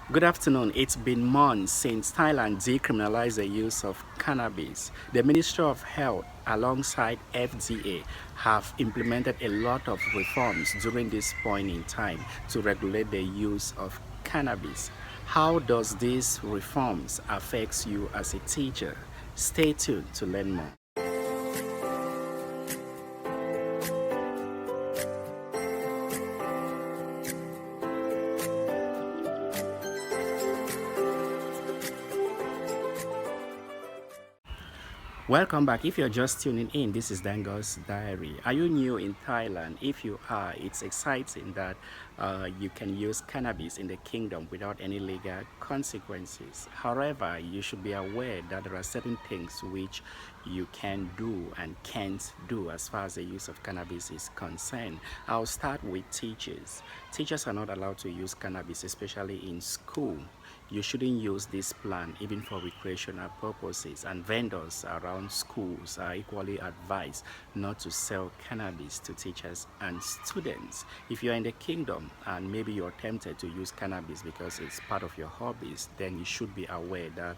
Good afternoon. It's been months since Thailand decriminalized the use of cannabis. The Ministry of Health, alongside FDA, have implemented a lot of reforms during this point in time to regulate the use of cannabis. How does these reforms affect you as a teacher? Stay tuned to learn more. Welcome back. If you're just tuning in, this is Dango's Diary. Are you new in Thailand? If you are, it's exciting that you can use cannabis in the kingdom without any legal consequences. However, you should be aware that there are certain things which you can do and can't do as far as the use of cannabis is concerned. I'll start with teachers. Teachers are not allowed to use cannabis, especially in school. You shouldn't use this plant even for recreational purposes, and vendors around schools are equally advised not to sell cannabis to teachers and students. If you're in the kingdom and maybe you're tempted to use cannabis because it's part of your hobbies, then you should be aware that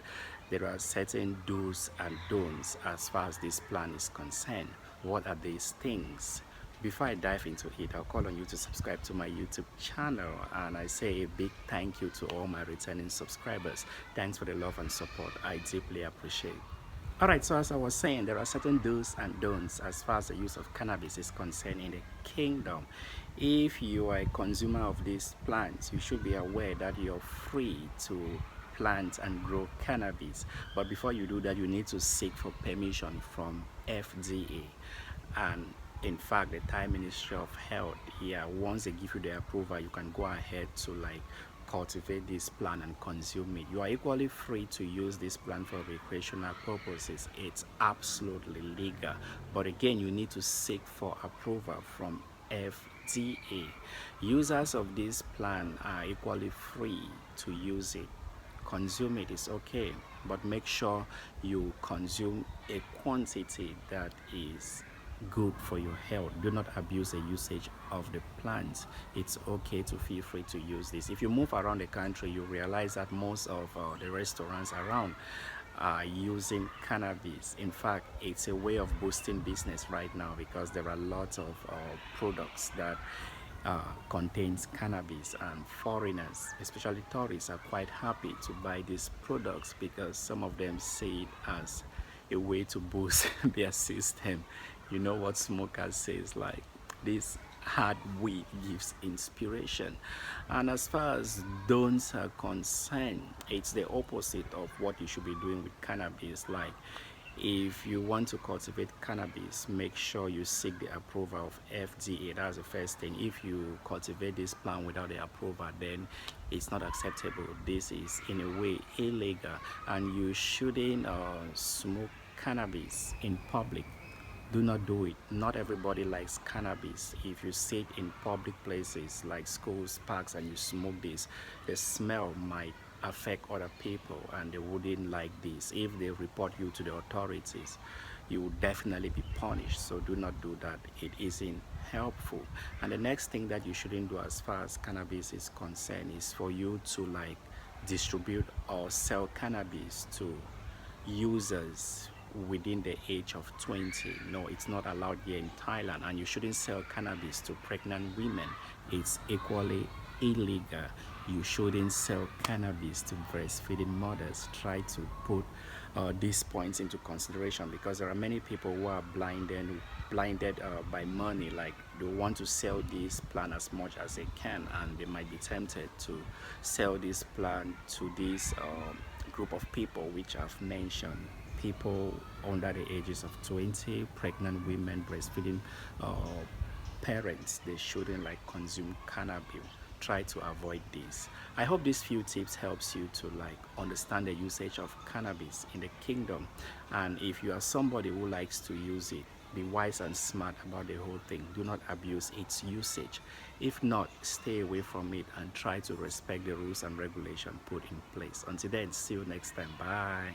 there are certain do's and don'ts as far as this plant is concerned. What are these things? Before I dive into it, I'll call on you to subscribe to my YouTube channel, and I say a big thank you to all my returning subscribers. Thanks for the love and support. I deeply appreciate. Alright, so as I was saying, there are certain do's and don'ts as far as the use of cannabis is concerned in the kingdom. If you are a consumer of these plants, you should be aware that you're free to plant and grow cannabis. But before you do that, you need to seek for permission from FDA. And in fact, the Thai Ministry of Health, once they give you the approval, you can go ahead to cultivate this plant and consume it. You are equally free to use this plant for recreational purposes. It's absolutely legal. But again, you need to seek for approval from FDA. Users of this plant are equally free to use it. Consume it is okay, but make sure you consume a quantity that is good for your health. Do not abuse the usage of the plants. It's okay to feel free to use this. If you move around the country, you realize that most of the restaurants around are using cannabis. In fact, it's a way of boosting business right now because there are lots of products that contains cannabis, and foreigners, especially tourists, are quite happy to buy these products because some of them see it as a way to boost their system. You know what smokers says, like, this hard weed gives inspiration. And as far as don'ts are concerned, it's the opposite of what you should be doing with cannabis. Like, if you want to cultivate cannabis, make sure you seek the approval of FDA. That's the first thing. If you cultivate this plant without the approval, then it's not acceptable. This is in a way illegal, and you shouldn't smoke cannabis in public. Do not do it. Not everybody likes cannabis. If you sit in public places like schools, parks, and you smoke this, the smell might affect other people and they wouldn't like this. If they report you to the authorities, you will definitely be punished. So do not do that. It isn't helpful. And the next thing that you shouldn't do as far as cannabis is concerned is for you to distribute or sell cannabis to users within the age of 20. No, it's not allowed here in Thailand, and you shouldn't sell cannabis to pregnant women. It's equally illegal. You shouldn't sell cannabis to breastfeeding mothers. Try to put these points into consideration because there are many people who are blinded by money. Like, they want to sell this plant as much as they can, and they might be tempted to sell this plant to this group of people which I've mentioned. People under the ages of 20, pregnant women, breastfeeding parents, they shouldn't consume cannabis. Try to avoid this. I hope these few tips helps you to understand the usage of cannabis in the kingdom, and if you are somebody who likes to use it, be wise and smart about the whole thing. Do not abuse its usage. If not, stay away from it and try to respect the rules and regulations put in place. Until then, see you next time. Bye.